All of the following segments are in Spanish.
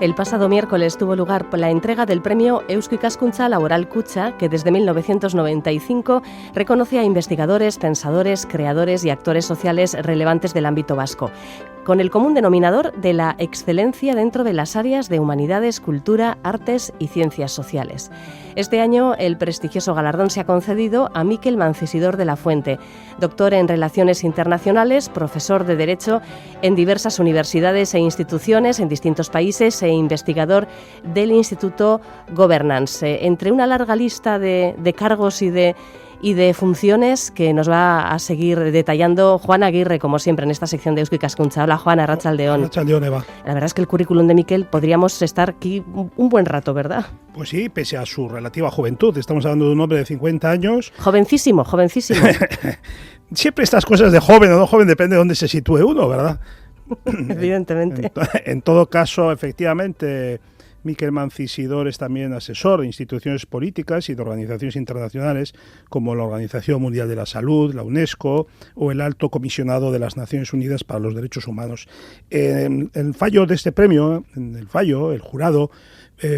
El pasado miércoles tuvo lugar la entrega del premio Eusko Ikaskuntza Laboral Kutxa, que desde 1995 reconoce a investigadores, pensadores, creadores y actores sociales relevantes del ámbito vasco, con el común denominador de la excelencia dentro de las áreas de humanidades, cultura, artes y ciencias sociales. Este año el prestigioso galardón se ha concedido a Mikel Mancisidor de la Fuente, doctor en Relaciones Internacionales, profesor de Derecho en diversas universidades e instituciones en distintos países e investigador del Instituto Governance. Entre una larga lista de cargos y de funciones que nos va a seguir detallando Juan Aguirre, como siempre, en esta sección de Eusko Ikaskuntza. Hola, Juan, arratsaldeon. Arratsaldeon, Eva. La verdad es que el currículum de Mikel podríamos estar aquí un buen rato, ¿verdad? Pues sí, pese a su relativa juventud. Estamos hablando de un hombre de 50 años. Jovencísimo. Siempre estas cosas de joven o no joven depende de dónde se sitúe uno, ¿verdad? Evidentemente. En todo caso, efectivamente, Mikel Mancisidor es también asesor de instituciones políticas y de organizaciones internacionales como la Organización Mundial de la Salud, la UNESCO o el Alto Comisionado de las Naciones Unidas para los Derechos Humanos. El fallo de este premio, el jurado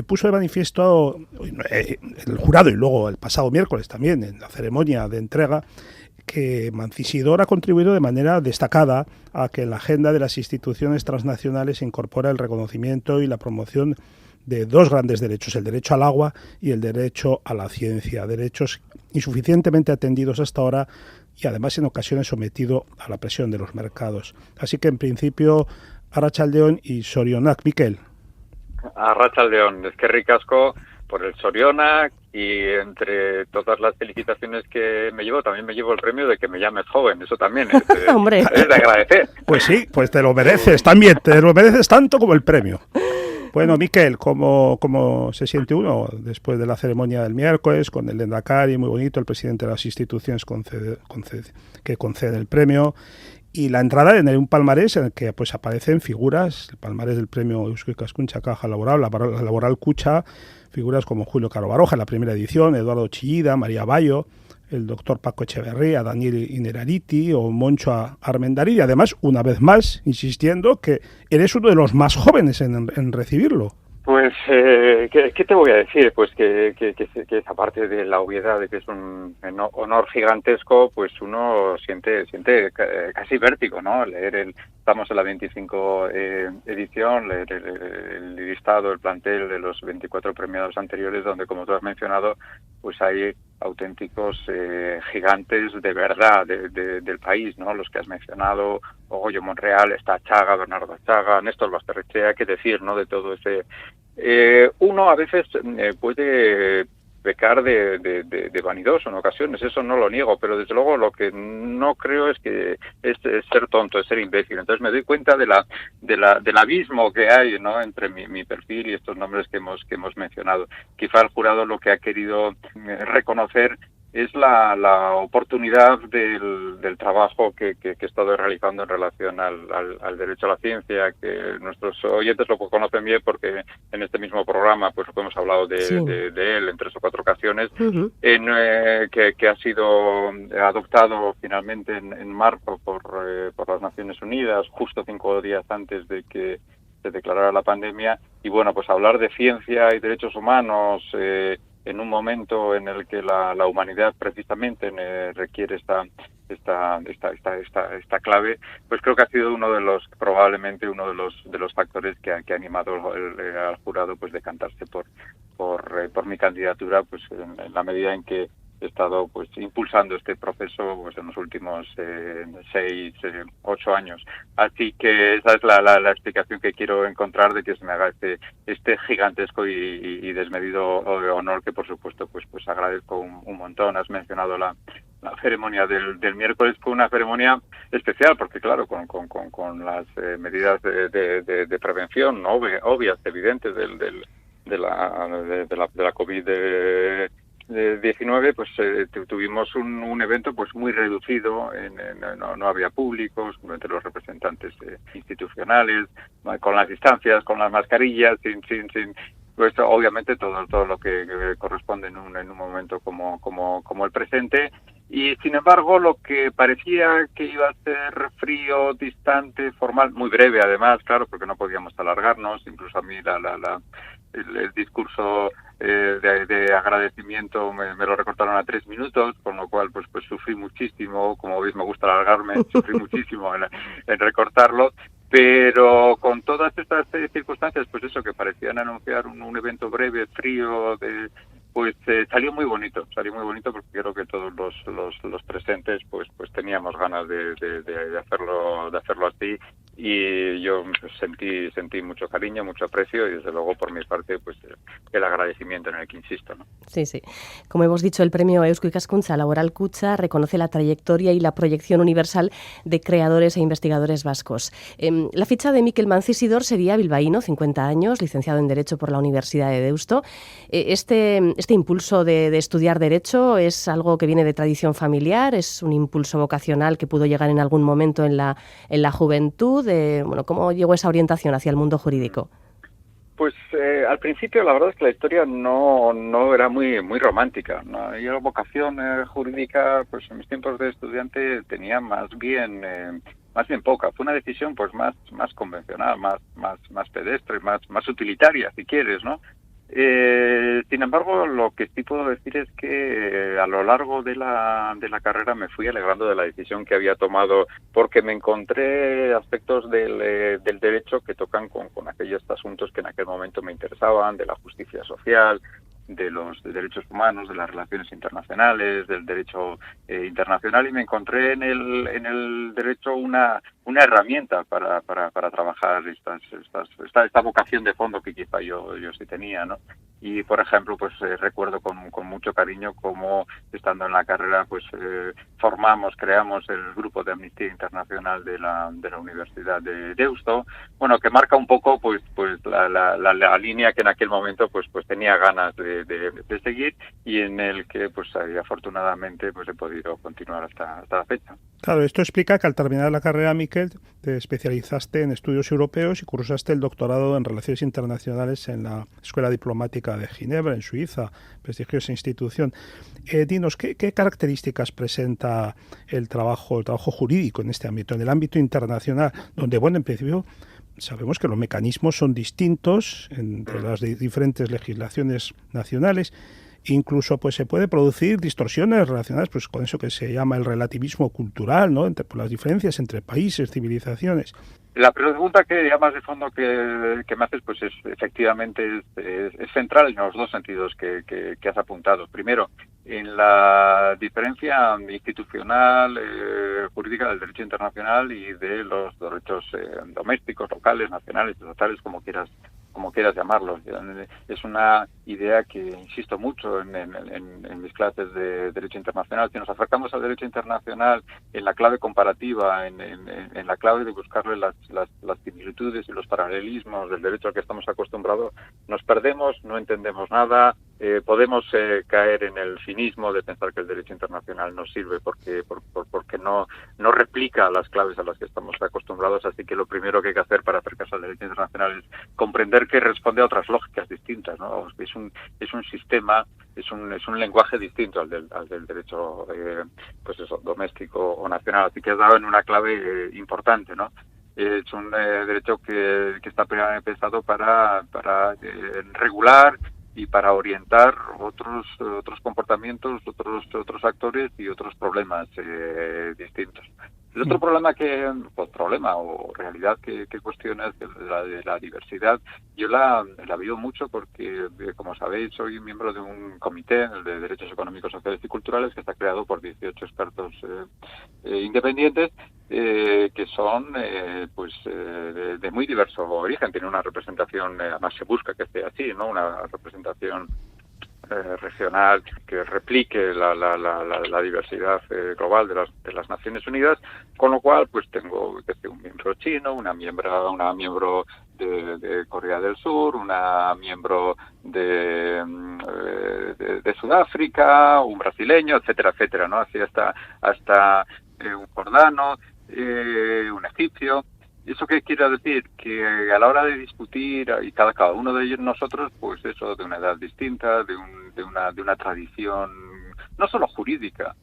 puso de manifiesto, el jurado y luego el pasado miércoles también en la ceremonia de entrega, que Mancisidor ha contribuido de manera destacada a que en la agenda de las instituciones transnacionales se incorpora el reconocimiento y la promoción de dos grandes derechos, el derecho al agua y el derecho a la ciencia, derechos insuficientemente atendidos hasta ahora y además en ocasiones sometido a la presión de los mercados. Así que en principio, arratsaldeon y sorionak, Mikel. Arratsaldeon, eskerrik asko por el sorionak, y entre todas las felicitaciones que me llevo, también me llevo el premio de que me llames joven. Eso también es de agradecer. Pues sí, pues te lo mereces también, te lo mereces tanto como el premio. Bueno, Mikel, ¿cómo se siente uno después de la ceremonia del miércoles con el Lehendakari, muy bonito, el presidente de las instituciones que concede el premio, y la entrada en un palmarés en el que pues aparecen figuras, el palmarés del premio Eusko Ikaskuntza Caja Laboral, la Laboral Kutxa, figuras como Julio Caro Baroja en la primera edición, Eduardo Chillida, María Bayo, el doctor Paco Echeverría, Daniel Inerariti o Moncho Armendáriz, y además, una vez más, insistiendo que eres uno de los más jóvenes en recibirlo. Pues, ¿qué te voy a decir? Pues que aparte de la obviedad de que es un honor gigantesco, pues uno siente casi vértigo, ¿no? Estamos en la 25 edición, leer el listado, el plantel de los 24 premiados anteriores, donde, como tú has mencionado, pues hay auténticos gigantes de verdad del país, ¿no? Los que has mencionado, Goyo Monreal, está Chaga, Bernardo Chaga, Néstor Basterrechea, qué decir, ¿no? De todo ese... uno a veces puede pecar de vanidoso en ocasiones, eso no lo niego, pero desde luego lo que no creo es que es ser tonto, es ser imbécil. Entonces me doy cuenta del abismo que hay, ¿no? Entre mi perfil y estos nombres que hemos mencionado. Quizá el jurado lo que ha querido reconocer es la oportunidad del trabajo que he estado realizando en relación al derecho a la ciencia, que nuestros oyentes lo conocen bien porque en este mismo programa pues hemos hablado de él en 3 o 4 ocasiones, que ha sido adoptado finalmente en marzo por las Naciones Unidas, justo 5 días antes de que se declarara la pandemia. Y bueno, pues hablar de ciencia y derechos humanos en un momento en el que la humanidad precisamente requiere esta clave, pues creo que ha sido probablemente uno de los factores que ha animado al jurado pues decantarse por mi candidatura, pues en la medida en que he estado pues impulsando este proceso pues en los últimos 8 años. Así que esa es la explicación que quiero encontrar de que se me haga este gigantesco y desmedido honor, que por supuesto pues agradezco un montón. Has mencionado la ceremonia del miércoles. Fue una ceremonia especial porque claro, con las medidas de prevención, ¿no? Obvias, evidentes de la COVID 19, pues tuvimos un evento pues muy reducido, no había público, simplemente los representantes institucionales, con las distancias, con las mascarillas, sin pues obviamente todo lo que corresponde en un momento como el presente. Y sin embargo, lo que parecía que iba a ser frío, distante, formal, muy breve además, claro, porque no podíamos alargarnos, incluso a mí el discurso de agradecimiento me lo recortaron a 3 minutos, con lo cual pues sufrí muchísimo, como veis me gusta alargarme, sufrí muchísimo en recortarlo, pero con todas estas circunstancias, pues eso, que parecían anunciar un evento breve, frío, pues salió muy bonito porque creo que todos los presentes pues teníamos ganas de hacerlo así, y yo sentí mucho cariño, mucho aprecio, y desde luego por mi parte pues el agradecimiento en el que insisto, ¿no? Sí, sí. Como hemos dicho, el premio Eusko Ikaskuntza Laboral Kutxa reconoce la trayectoria y la proyección universal de creadores e investigadores vascos. La ficha de Mikel Mancisidor sería bilbaíno, 50 años, licenciado en Derecho por la Universidad de Deusto. Este impulso de estudiar Derecho es algo que viene de tradición familiar, es un impulso vocacional que pudo llegar en algún momento en la juventud. ¿Cómo llegó esa orientación hacia el mundo jurídico? Pues al principio la verdad es que la historia no era muy romántica, ¿no? Yo vocación jurídica, pues en mis tiempos de estudiante tenía más bien poca. Fue una decisión pues más convencional, más pedestre, más utilitaria, si quieres, ¿no? Sin embargo, lo que sí puedo decir es que a lo largo de la carrera me fui alegrando de la decisión que había tomado, porque me encontré aspectos del derecho que tocan con aquellos asuntos que en aquel momento me interesaban, de la justicia social, de los derechos humanos, de las relaciones internacionales, del derecho internacional, y me encontré en el derecho una herramienta para trabajar esta vocación de fondo que quizá yo sí tenía, ¿no? Y por ejemplo, pues recuerdo con mucho cariño cómo estando en la carrera pues creamos el grupo de Amnistía Internacional de la Universidad de Deusto, bueno, que marca un poco pues la línea que en aquel momento pues tenía ganas de seguir, y en el que pues afortunadamente pues he podido continuar hasta la fecha. Claro, esto explica que al terminar la carrera, Mikel, te especializaste en estudios europeos y cursaste el doctorado en Relaciones Internacionales en la Escuela Diplomática de Ginebra, en Suiza, prestigiosa institución. Dinos, ¿qué características presenta el trabajo jurídico en este ámbito, en el ámbito internacional, donde, bueno, en principio sabemos que los mecanismos son distintos entre las diferentes legislaciones nacionales? Incluso pues se puede producir distorsiones relacionadas pues con eso que se llama el relativismo cultural, ¿no? Por las diferencias entre países, civilizaciones. La pregunta que ya más de fondo que me haces pues es efectivamente es central en los dos sentidos que has apuntado. Primero, en la diferencia institucional, jurídica del derecho internacional y de los derechos domésticos, locales, nacionales, estatales, como quieras llamarlos. Es una idea que insisto mucho en mis clases de Derecho Internacional. Si nos acercamos al Derecho Internacional en la clave comparativa, en la clave de buscarle las similitudes y los paralelismos del derecho al que estamos acostumbrados, nos perdemos, no entendemos nada, podemos caer en el cinismo de pensar que el Derecho Internacional no sirve porque no replica las claves a las que estamos acostumbrados. Así que lo primero que hay que hacer para acercarse al Derecho Internacional es comprender que responde a otras lógicas distintas, ¿no? Es un sistema, es un lenguaje distinto al del derecho pues eso, doméstico o nacional. Así que has dado en una clave importante, ¿no? Es un derecho que está pensado para regular y para orientar otros comportamientos, otros actores y otros problemas distintos. El otro problema o realidad que cuestionas de la diversidad, yo la vivo mucho porque, como sabéis, soy miembro de un comité de Derechos Económicos, Sociales y Culturales que está creado por 18 expertos independientes que son de muy diverso origen. Tiene una representación, además se busca que sea así, ¿no? Una representación regional que replique la diversidad global de las Naciones Unidas, con lo cual pues tengo un miembro chino, una miembro de Corea del Sur, una miembro de Sudáfrica, un brasileño, etcétera, ¿no? Así hasta un jordano, un egipcio. ¿Eso qué quiero decir? Que a la hora de discutir, y cada uno de ellos nosotros, pues eso, de una edad distinta, de una tradición no solo jurídica,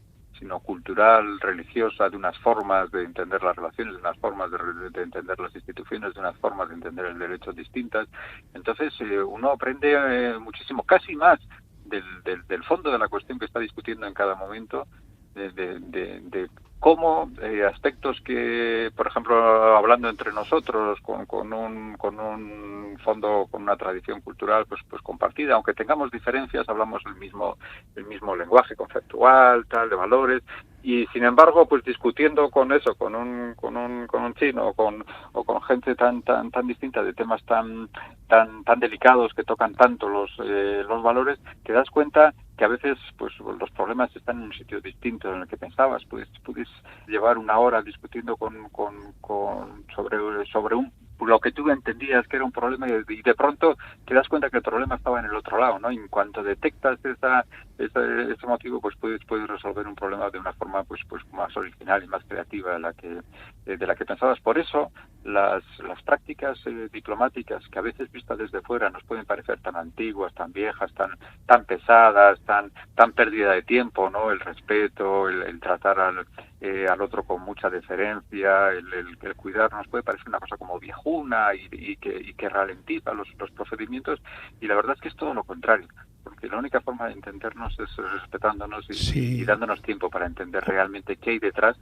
sino cultural, religiosa, de unas formas de entender las relaciones, de unas formas de entender las instituciones, de unas formas de entender el derecho distintas. Entonces uno aprende muchísimo, casi más del fondo de la cuestión que está discutiendo en cada momento, de cómo aspectos que, por ejemplo, hablando entre nosotros con un fondo, con una tradición cultural pues compartida, aunque tengamos diferencias, hablamos el mismo lenguaje conceptual, tal, de valores, y sin embargo pues discutiendo con un chino o con gente tan distinta, de temas tan delicados que tocan tanto los valores, te das cuenta que a veces pues los problemas están en un sitio distinto en el que pensabas. Puedes llevar una hora discutiendo sobre lo que tú entendías que era un problema, y de pronto te das cuenta que el problema estaba en el otro lado, ¿no? Y en cuanto detectas ese motivo, pues puedes resolver un problema de una forma pues más original y más creativa de la que pensabas. Por eso las prácticas diplomáticas, que a veces vistas desde fuera nos pueden parecer tan antiguas, tan viejas, tan pesadas, tan pérdida de tiempo, ¿no? El respeto, el tratar al otro con mucha deferencia, el cuidar, nos puede parecer una cosa como viejuna y que ralentiza los procedimientos, y la verdad es que es todo lo contrario, porque la única forma de entendernos es respetándonos y dándonos tiempo para entender realmente qué hay detrás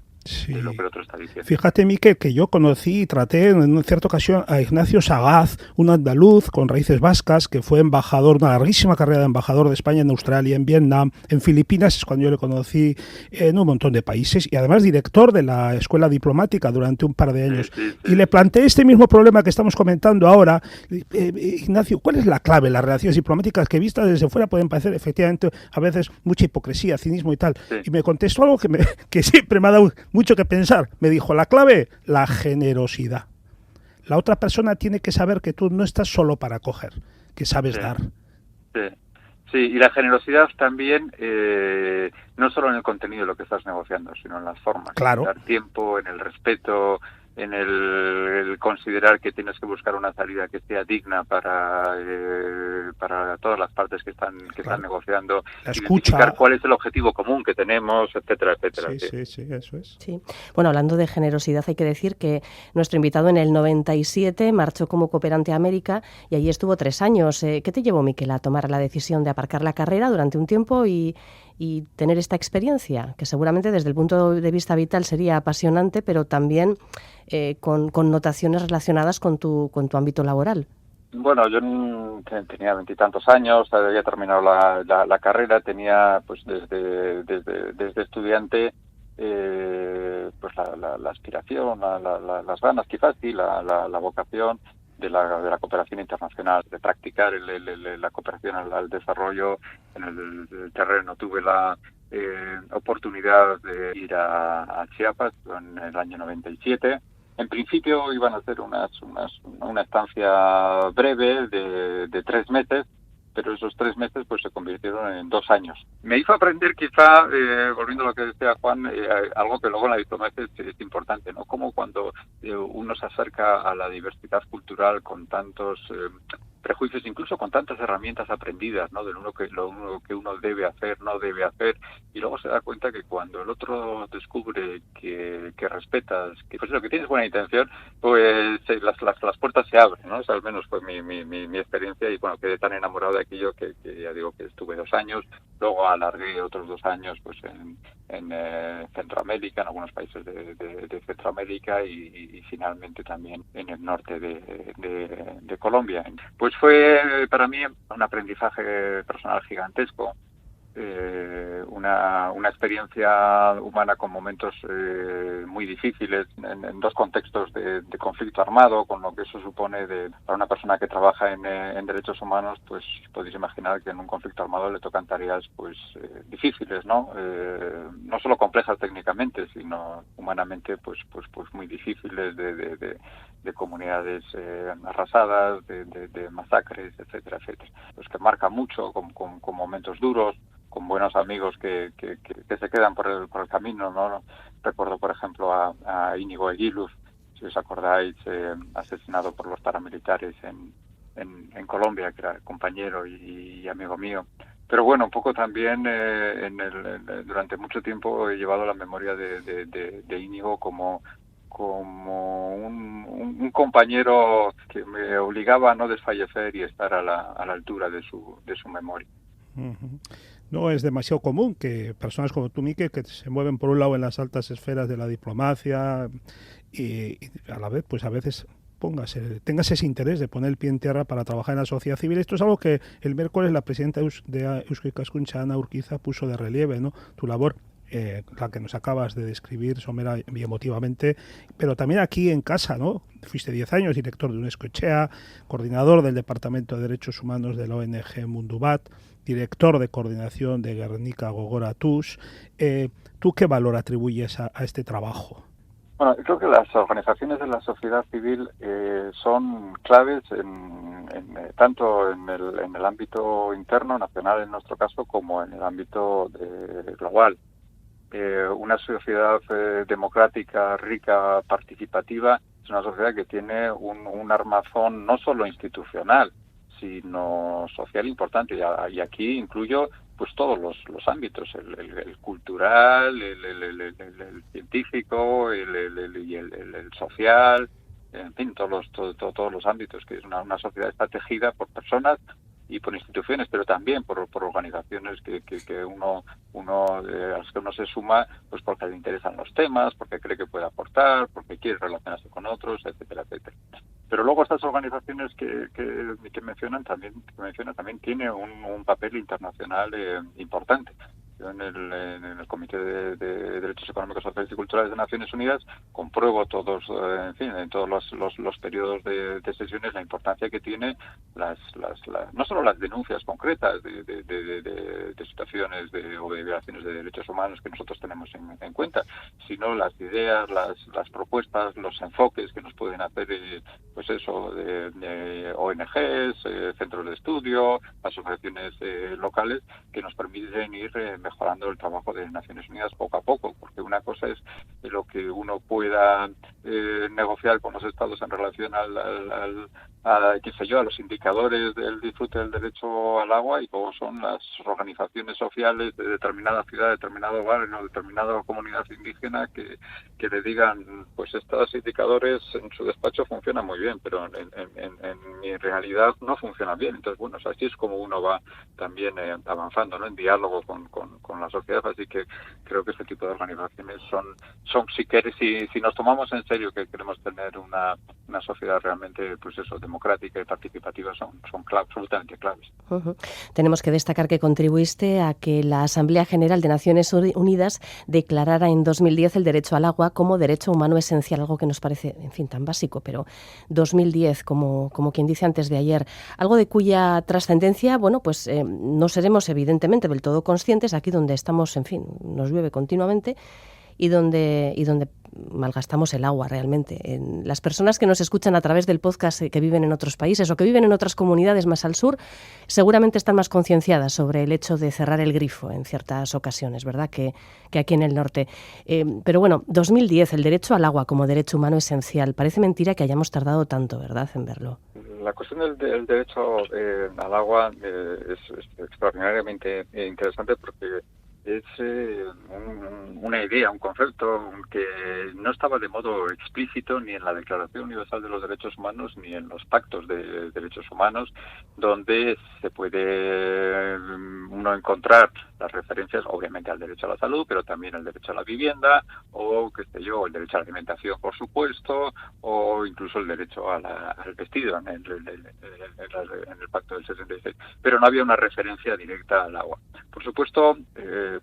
de lo que el otro está diciendo. Fíjate, Miquel, que yo conocí y traté en una cierta ocasión a Ignacio Sagaz, un andaluz con raíces vascas, que fue embajador, una larguísima carrera de embajador de España en Australia, en Vietnam, en Filipinas, es cuando yo le conocí, en un montón de países, y además director de la escuela diplomática durante un par de años. Sí. Y le planteé este mismo problema que estamos comentando ahora. Ignacio, ¿cuál es la clave en las relaciones diplomáticas que vistas desde fuera pueden parecer efectivamente a veces mucha hipocresía, cinismo y tal? Sí. Y me contestó algo que siempre me ha dado mucho que pensar. Me dijo, la clave, la generosidad. La otra persona tiene que saber que tú no estás solo para coger, que sabes dar. Sí, y la generosidad también, no solo en el contenido de lo que estás negociando, sino en las formas. Claro. En dar tiempo, en el respeto, en el considerar que tienes que buscar una salida que sea digna para todas las partes que están negociando, la escucha, identificar cuál es el objetivo común que tenemos, etcétera, etcétera. Sí, eso es. Sí. Bueno, hablando de generosidad, hay que decir que nuestro invitado en el 97 marchó como cooperante a América y allí estuvo 3 años. ¿Qué te llevó, Miquel, a tomar la decisión de aparcar la carrera durante un tiempo y tener esta experiencia, que seguramente desde el punto de vista vital sería apasionante, pero también con connotaciones relacionadas con tu ámbito laboral? Bueno, yo tenía 20 y tantos años, había terminado la carrera, tenía pues desde estudiante pues la aspiración, las ganas, quizás sí, la vocación de la cooperación internacional, de practicar la cooperación al desarrollo en el terreno. Tuve la oportunidad de ir a Chiapas en el año 97. En principio iban a ser una estancia breve de 3 meses, pero esos 3 meses pues se convirtieron en 2 años. Me hizo aprender quizá, volviendo a lo que decía Juan, algo que luego en la diplomacia es importante, ¿no? Como cuando uno se acerca a la diversidad cultural con tantos prejuicios, incluso con tantas herramientas aprendidas, ¿no? Lo que uno debe hacer, no debe hacer, y luego se da cuenta que cuando el otro descubre que respetas, que pues lo que tienes buena intención, pues las puertas se abren, ¿no? Esa al menos fue mi experiencia, y bueno, quedé tan enamorado de aquello que ya digo que estuve 2 años, luego alargué otros 2 años pues en Centroamérica, en algunos países de Centroamérica y finalmente también en el norte de Colombia. Pues fue para mí un aprendizaje personal gigantesco, una experiencia humana con momentos muy difíciles en 2 contextos de conflicto armado, con lo que eso supone para una persona que trabaja en derechos humanos. Pues podéis imaginar que en un conflicto armado le tocan tareas pues difíciles, ¿no? No solo complejas técnicamente, sino humanamente pues muy difíciles, de comunidades arrasadas, de masacres, etcétera, etcétera. Pues que marca mucho, con momentos duros, con buenos amigos que se quedan por el camino, ¿no? Recuerdo, por ejemplo, a Íñigo Eguiluz, si os acordáis, asesinado por los paramilitares en Colombia, que era compañero y amigo mío. Pero bueno, un poco también durante mucho tiempo he llevado la memoria de Íñigo como un compañero que me obligaba a no desfallecer y estar a la altura de su memoria. Uh-huh. No es demasiado común que personas como tú, Miquel, que se mueven por un lado en las altas esferas de la diplomacia y a la vez, pues a veces tengas ese interés de poner el pie en tierra para trabajar en la sociedad civil. Esto es algo que el miércoles la presidenta de Eusko Ikaskuntza, Ana Urquiza, puso de relieve, ¿no? Tu labor, la que nos acabas de describir somera y emotivamente, pero también aquí en casa, ¿no? Fuiste 10 años director de UNESCO Etxea, coordinador del Departamento de Derechos Humanos de la ONG Mundubat, director de coordinación de Guernica Gogora Tus. ¿Tú qué valor atribuyes a este trabajo? Bueno, creo que las organizaciones de la sociedad civil son claves tanto en el ámbito interno, nacional en nuestro caso, como en el ámbito global. Una sociedad democrática, rica, participativa, es una sociedad que tiene un armazón no solo institucional, sino social importante. Y aquí incluyo pues todos los ámbitos, el cultural, el científico, el social, en fin, todos los ámbitos, que es una sociedad está tejida por personas y por instituciones, pero también por organizaciones que uno a las que uno se suma, pues porque le interesan los temas, porque cree que puede aportar, porque quiere relacionarse con otros, etcétera, etcétera. Pero luego estas organizaciones que mencionan también tiene un papel internacional importante. Yo en el Comité de Derechos Económicos, Sociales y Culturales de Naciones Unidas compruebo en todos los periodos de sesiones la importancia que tiene no solo las denuncias concretas de situaciones o de violaciones de derechos humanos que nosotros tenemos en cuenta, sino las ideas, las propuestas, los enfoques que nos pueden hacer de ONGs, centros de estudio, asociaciones locales, que nos permiten ir mejorando el trabajo de Naciones Unidas poco a poco, porque una cosa es lo que uno pueda negociar con los estados en relación a los indicadores del disfrute del derecho al agua, y luego son las organizaciones sociales de determinada ciudad, determinado barrio, determinada comunidad indígena que le digan, pues estos indicadores en su despacho funcionan muy bien, pero en mi realidad no funcionan bien. Entonces, bueno, así es como uno va también avanzando, ¿no? En diálogo con la sociedad. Así que creo que este tipo de organizaciones son si nos tomamos en serio que queremos tener una sociedad realmente, pues eso, democrática y participativa, son absolutamente claves. Uh-huh. Tenemos que destacar que contribuiste a que la Asamblea General de Naciones Unidas declarara en 2010 el derecho al agua como derecho humano esencial, algo que nos parece, en fin, tan básico, pero 2010, como quien dice antes de ayer, algo de cuya trascendencia, bueno, pues no seremos evidentemente del todo conscientes aquí donde estamos, en fin, nos llueve continuamente y donde malgastamos el agua realmente. Las personas que nos escuchan a través del podcast que viven en otros países o que viven en otras comunidades más al sur, seguramente están más concienciadas sobre el hecho de cerrar el grifo en ciertas ocasiones, ¿verdad?, que aquí en el norte. Pero bueno, 2010, el derecho al agua como derecho humano esencial. Parece mentira que hayamos tardado tanto, ¿verdad?, en verlo. La cuestión del derecho al agua es extraordinariamente interesante, porque es una idea, un concepto que no estaba de modo explícito ni en la Declaración Universal de los Derechos Humanos ni en los pactos de derechos humanos, donde se puede uno encontrar las referencias, obviamente, al derecho a la salud, pero también al derecho a la vivienda, o el derecho a la alimentación, por supuesto, o incluso el derecho al vestido en el pacto del 66. Pero no había una referencia directa al agua. Por supuesto,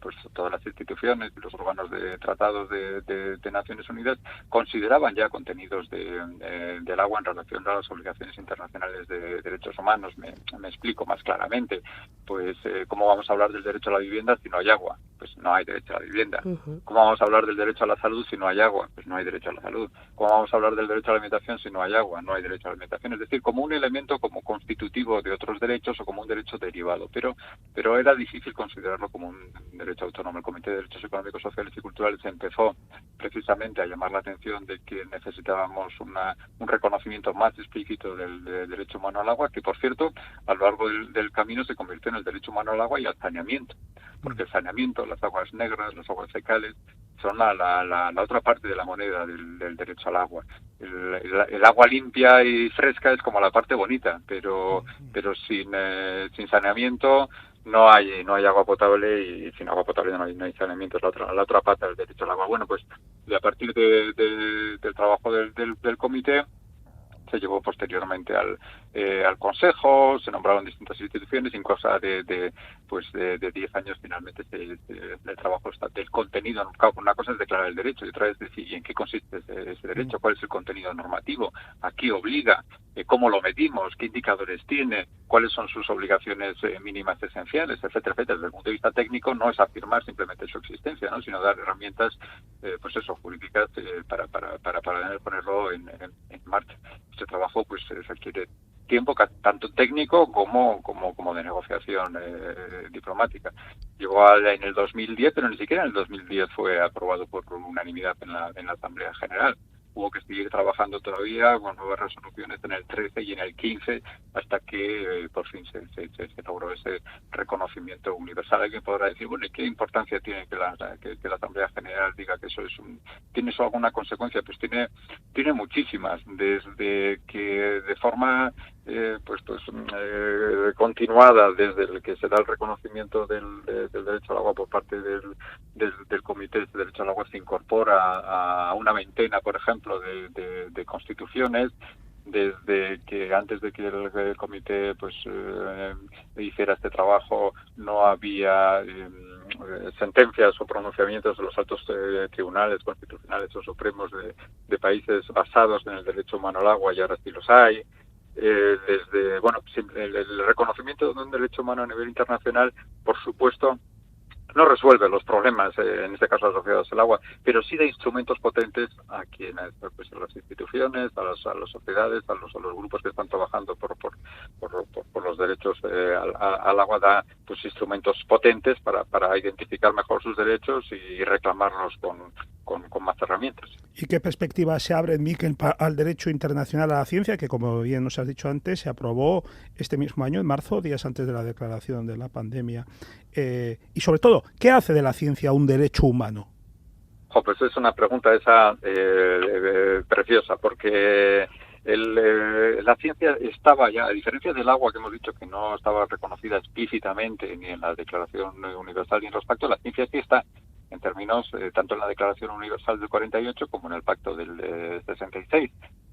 pues todas las instituciones y los órganos de tratados de Naciones Unidas consideraban ya contenidos del agua en relación a las obligaciones internacionales de derechos humanos. Me explico más claramente. Pues, ¿cómo vamos a hablar del derecho a la vivienda si no hay agua? Pues no hay derecho a la vivienda. Uh-huh. ¿Cómo vamos a hablar del derecho a la salud si no hay agua? Pues no hay derecho a la salud. ¿Cómo vamos a hablar del derecho a la alimentación si no hay agua? No hay derecho a la alimentación. Es decir, como un elemento como constitutivo de otros derechos o como un derecho derivado. Pero era difícil considerarlo como un derecho autónomo. El Comité de Derechos Económicos, Sociales y Culturales empezó precisamente a llamar la atención de que necesitábamos un reconocimiento más explícito del derecho humano al agua, que por cierto, a lo largo del camino se convirtió en el derecho humano al agua y al saneamiento, porque el saneamiento, las aguas negras, las aguas fecales, son la otra parte de la moneda del derecho al agua. El agua limpia y fresca es como la parte bonita, pero sin saneamiento no hay agua potable, y sin agua potable no hay saneamiento. Es la otra pata del derecho al agua. Bueno, pues a partir del trabajo del comité, se llevó posteriormente al Consejo, se nombraron distintas instituciones, y en cosa de 10 años finalmente el trabajo está del contenido. Una cosa es declarar el derecho y otra es decir, ¿y en qué consiste ese derecho? ¿Cuál es el contenido normativo? ¿A qué obliga? ¿Cómo lo medimos? ¿Qué indicadores tiene? ¿Cuáles son sus obligaciones mínimas esenciales? Etcétera, etcétera. Desde el punto de vista técnico no es afirmar simplemente su existencia, ¿no? Sino dar herramientas jurídicas para ponerlo en marcha. Este trabajo pues requiere tiempo tanto técnico como de negociación diplomática. Llegó en el 2010, pero ni siquiera en el 2010 fue aprobado por unanimidad en la Asamblea General. Hubo que seguir trabajando todavía con nuevas resoluciones en el 13 y en el 15 hasta que por fin se logró ese reconocimiento universal. Alguien podrá decir, bueno, ¿y qué importancia tiene que la Asamblea General diga que eso tiene eso alguna consecuencia? Pues tiene muchísimas, desde que de forma continuada, desde el que se da el reconocimiento del derecho al agua por parte del Comité de Derecho al Agua, se incorpora a una veintena, por ejemplo, de constituciones, desde que antes de que el comité hiciera este trabajo no había sentencias o pronunciamientos de los altos tribunales constitucionales o supremos de países basados en el derecho humano al agua, y ahora sí los hay. El reconocimiento de un derecho humano a nivel internacional, por supuesto, no resuelve los problemas, en este caso asociados al agua, pero sí da instrumentos potentes a quienes, a las instituciones, a las sociedades, a los grupos que están trabajando por los derechos al agua. Da instrumentos potentes para identificar mejor sus derechos y reclamarlos con más herramientas. ¿Y qué perspectiva se abre, Miquel, al derecho internacional a la ciencia, que, como bien nos has dicho antes, se aprobó este mismo año, en marzo, días antes de la declaración de la pandemia? Y sobre todo, ¿qué hace de la ciencia un derecho humano? Pues es una pregunta esa preciosa, porque la ciencia estaba ya, a diferencia del agua, que hemos dicho que no estaba reconocida explícitamente ni en la Declaración Universal ni en los pactos. La ciencia sí está, en términos, tanto en la Declaración Universal del 48 como en el Pacto del 66,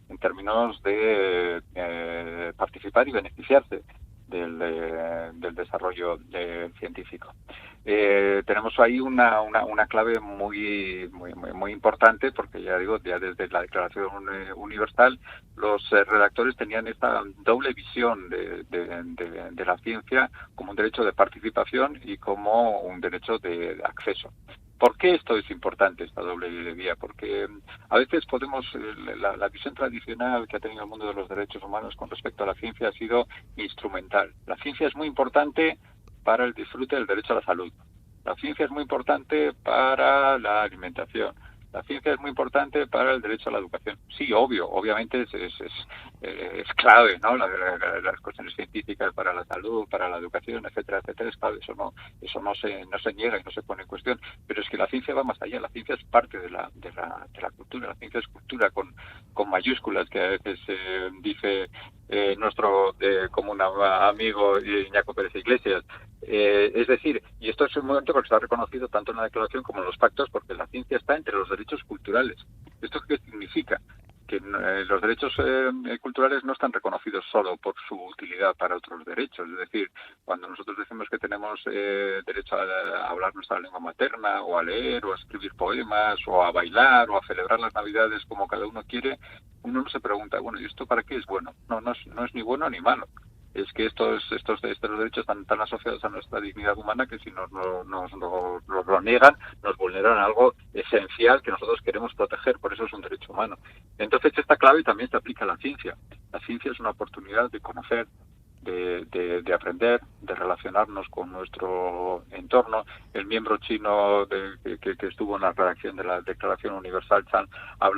en términos de participar y beneficiarse del desarrollo científico. Tenemos ahí una clave muy importante, porque ya desde la Declaración Universal los redactores tenían esta doble visión de la ciencia como un derecho de participación y como un derecho de acceso. ¿Por qué esto es importante, esta doble vía? Porque a veces la visión tradicional que ha tenido el mundo de los derechos humanos con respecto a la ciencia ha sido instrumental. La ciencia es muy importante para el disfrute del derecho a la salud. La ciencia es muy importante para la alimentación. La ciencia es muy importante para el derecho a la educación. Sí, obviamente es clave, ¿no? Las cuestiones científicas para la salud, para la educación, etcétera, etcétera, es clave. Eso no se niega y no se pone en cuestión. Pero es que la ciencia va más allá. La ciencia es parte de la cultura. La ciencia es cultura con mayúsculas, que a veces dice nuestro común amigo Iñaco Pérez Iglesias. Es decir, y esto es un momento porque está reconocido tanto en la Declaración como en los pactos, porque la ciencia está entre los derechos culturales. ¿Esto qué significa? Que los derechos culturales no están reconocidos solo por su utilidad para otros derechos. Es decir, cuando nosotros decimos que tenemos derecho a hablar nuestra lengua materna, o a leer, o a escribir poemas, o a bailar, o a celebrar las Navidades como cada uno quiere, uno no se pregunta, bueno, ¿y esto para qué es bueno? No es ni bueno ni malo. Es que estos derechos están tan asociados a nuestra dignidad humana que si nos lo niegan, nos vulneran algo esencial que nosotros queremos proteger. Por eso es un derecho humano. Entonces, esta clave también se aplica a la ciencia. La ciencia es una oportunidad de conocer, de de aprender, de relacionarnos con nuestro entorno. El miembro chino que estuvo en la redacción de la Declaración Universal, Chan,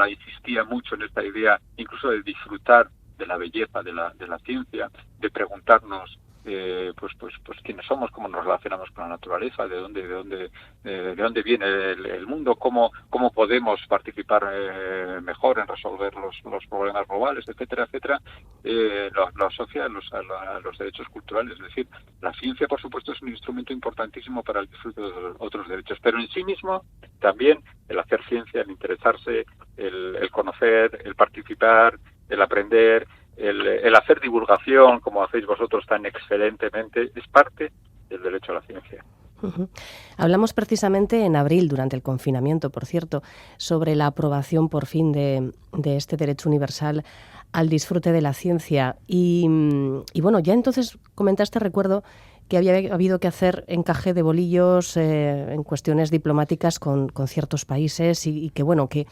insistía mucho en esta idea, incluso de disfrutar de la belleza de la ciencia, de preguntarnos pues quiénes somos, cómo nos relacionamos con la naturaleza, de dónde viene el mundo, cómo podemos participar mejor en resolver los problemas globales, etcétera, etcétera. Lo asocia a los derechos culturales. Es decir, la ciencia, por supuesto, es un instrumento importantísimo para el disfrute de otros derechos, pero en sí mismo también el hacer ciencia, el interesarse, el conocer, el participar, el aprender, el hacer divulgación, como hacéis vosotros tan excelentemente, es parte del derecho a la ciencia. Uh-huh. Hablamos precisamente en abril, durante el confinamiento, por cierto, sobre la aprobación por fin de este derecho universal al disfrute de la ciencia. Y bueno, ya entonces comentaste, recuerdo, que había habido que hacer encaje de bolillos en cuestiones diplomáticas con ciertos países y que, bueno, que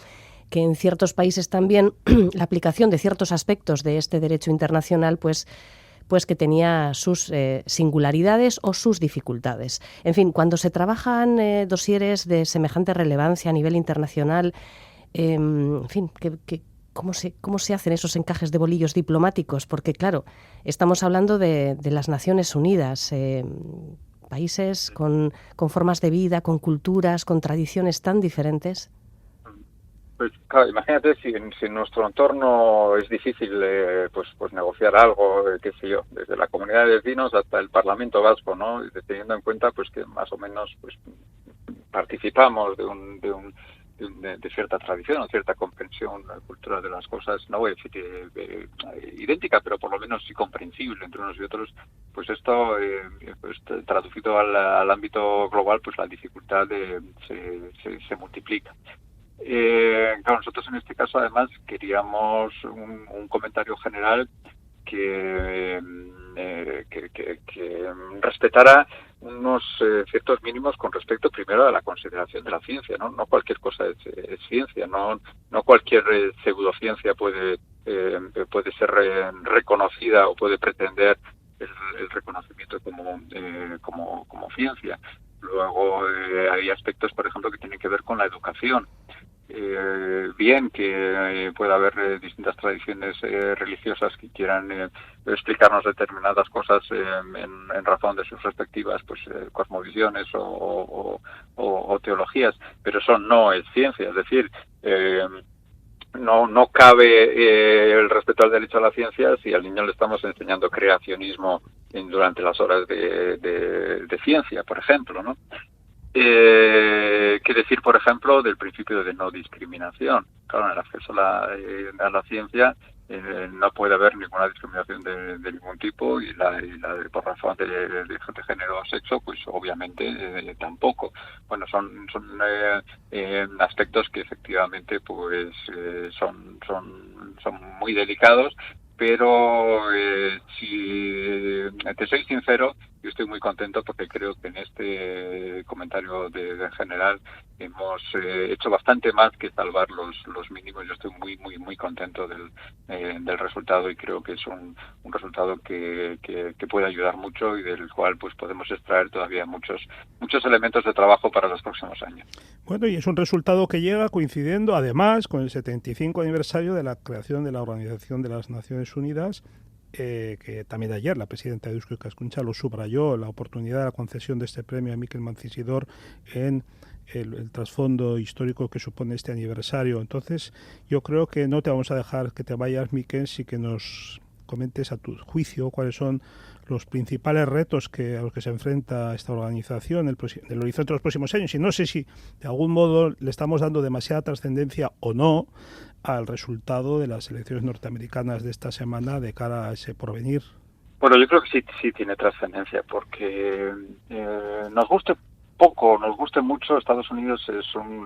en ciertos países también la aplicación de ciertos aspectos de este derecho internacional, pues que tenía sus singularidades o sus dificultades. En fin, cuando se trabajan dosieres de semejante relevancia a nivel internacional, en fin, ¿cómo se hacen esos encajes de bolillos diplomáticos? Porque, claro, estamos hablando de las Naciones Unidas, países con formas de vida, con culturas, con tradiciones tan diferentes. Pues claro, imagínate si en nuestro entorno es difícil pues negociar algo, qué sé yo, desde la comunidad de vecinos hasta el Parlamento Vasco, ¿no? Y teniendo en cuenta pues que más o menos pues participamos de cierta tradición o cierta comprensión cultural de las cosas, no voy a decir idéntica, pero por lo menos sí comprensible entre unos y otros. Pues esto, pues traducido al ámbito global, pues la dificultad se multiplica. Claro, nosotros en este caso además queríamos un comentario general que respetara unos ciertos mínimos con respecto primero a la consideración de la ciencia, ¿no? No cualquier cosa es ciencia, no cualquier pseudociencia puede ser reconocida o puede pretender el reconocimiento como ciencia. Luego hay aspectos, por ejemplo, que tienen que ver con la educación. Bien que pueda haber distintas tradiciones religiosas que quieran explicarnos determinadas cosas en razón de sus respectivas cosmovisiones o teologías, pero eso no es ciencia. Es decir, no cabe el respeto al derecho a la ciencia si al niño le estamos enseñando creacionismo durante las horas de ciencia, por ejemplo, ¿no? ¿Qué decir, por ejemplo, del principio de no discriminación? Claro, en el acceso a la ciencia no puede haber ninguna discriminación de ningún tipo y por razón de género o sexo, pues obviamente tampoco. Bueno, son aspectos que efectivamente pues son muy delicados, pero si te soy sincero, yo estoy muy contento porque creo que en este comentario de general hemos hecho bastante más que salvar los mínimos. Yo estoy muy contento del resultado y creo que es un resultado que puede ayudar mucho y del cual pues podemos extraer todavía muchos elementos de trabajo para los próximos años. Bueno, y es un resultado que llega coincidiendo además con el 75 aniversario de la creación de la Organización de las Naciones Unidas, que también ayer la presidenta de Eusko Ikaskuntza lo subrayó, la oportunidad de la concesión de este premio a Mikel Mancisidor en el trasfondo histórico que supone este aniversario. Entonces, yo creo que no te vamos a dejar que te vayas, Mikel, si que nos comentes a tu juicio cuáles son los principales retos a los que se enfrenta esta organización en el horizonte de los próximos años. Y no sé si de algún modo le estamos dando demasiada trascendencia o no al resultado de las elecciones norteamericanas de esta semana de cara a ese porvenir. Bueno, yo creo que sí tiene trascendencia, porque nos guste poco, nos guste mucho, Estados Unidos es un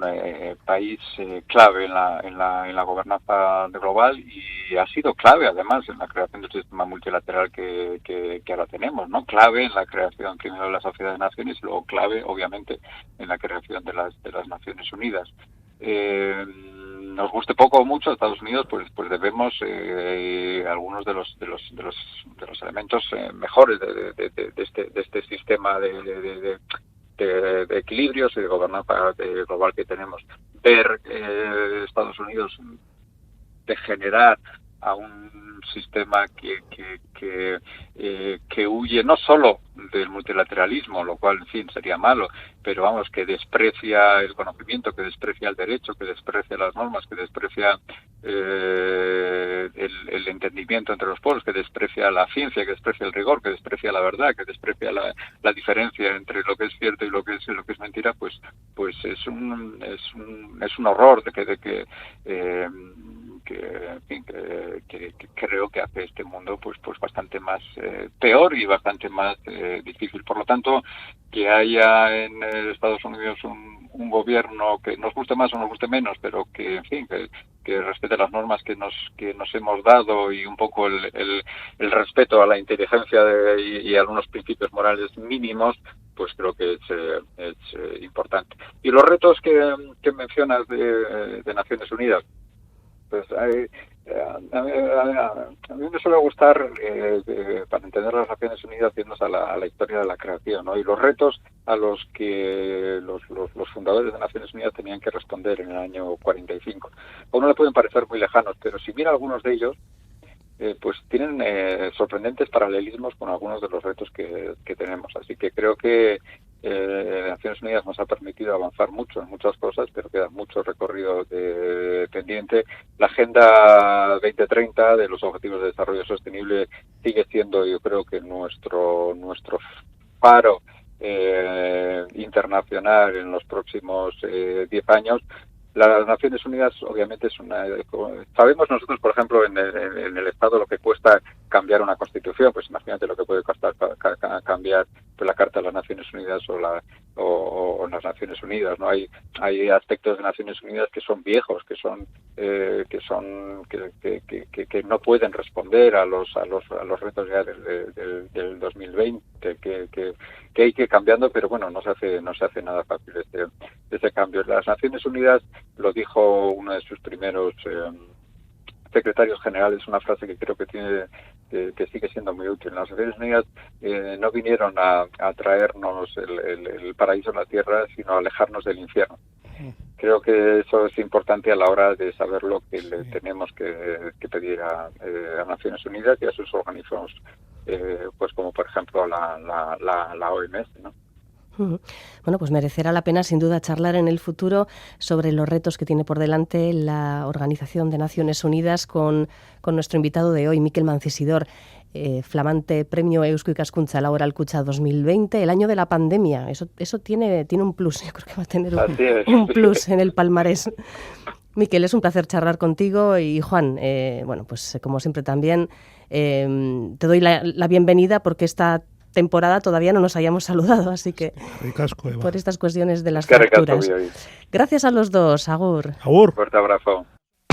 país clave en la gobernanza global y ha sido clave además en la creación del sistema multilateral que ahora tenemos, ¿no? Clave en la creación primero de la Sociedad de Naciones y luego clave obviamente en la creación de las Naciones Unidas. nos guste poco o mucho a Estados Unidos, pues debemos algunos de los elementos mejores de este sistema de equilibrios y de gobernanza global que tenemos. Ver Estados Unidos degenerar a un sistema que huye no solo del multilateralismo, lo cual, en fin, sería malo, pero vamos, que desprecia el conocimiento, que desprecia el derecho, que desprecia las normas, que desprecia el entendimiento entre los pueblos, que desprecia la ciencia, que desprecia el rigor, que desprecia la verdad, que desprecia la diferencia entre lo que es cierto y lo que es mentira, pues es un horror que creo que hace este mundo pues bastante más peor y bastante más difícil. Por lo tanto, que haya en Estados Unidos un gobierno que nos guste más o nos guste menos, pero que, en fin, que respete las normas que nos hemos dado y un poco el respeto a la inteligencia y a algunos principios morales mínimos, pues creo que es importante. Y los retos que mencionas de Naciones Unidas, pues a mí me suele gustar, para entender las Naciones Unidas, irnos a la historia de la creación, ¿no? Y los retos a los que los fundadores de Naciones Unidas tenían que responder en el año 45. A uno le pueden parecer muy lejanos, pero si mira algunos de ellos, pues tienen sorprendentes paralelismos con algunos de los retos que tenemos. Así que creo que Naciones Unidas nos ha permitido avanzar mucho en muchas cosas, pero queda mucho recorrido pendiente. La Agenda 2030 de los Objetivos de Desarrollo Sostenible sigue siendo, yo creo que nuestro faro internacional en los próximos 10 años. Las Naciones Unidas, obviamente, sabemos nosotros, por ejemplo, en el Estado lo que cuesta cambiar una Constitución. Pues imagínate lo que puede costar cambiar la Carta de las Naciones Unidas o las Naciones Unidas, ¿no? Hay aspectos de Naciones Unidas que son viejos, que no pueden responder a los retos ya del 2020, que hay que ir cambiando, pero bueno, no se hace nada fácil ese cambio. Las Naciones Unidas, lo dijo uno de sus primeros secretarios generales, una frase que creo que sigue siendo muy útil. Las Naciones Unidas no vinieron a traernos el paraíso en la tierra, sino a alejarnos del infierno. Creo que eso es importante a la hora de saber lo que le tenemos que pedir a Naciones Unidas y a sus organismos, pues como por ejemplo la OMS, ¿no? Bueno, pues merecerá la pena sin duda charlar en el futuro sobre los retos que tiene por delante la Organización de Naciones Unidas con nuestro invitado de hoy, Mikel Mancisidor, flamante Premio Eusko Ikaskuntza Laboral Kutxa 2020, el año de la pandemia. Eso tiene un plus, yo creo que va a tener un plus en el palmarés. Mikel, es un placer charlar contigo y Juan, bueno, pues como siempre también te doy la bienvenida porque esta temporada todavía no nos hayamos saludado, así que por estas cuestiones de las fracturas. Gracias a los dos, agur. Un fuerte abrazo.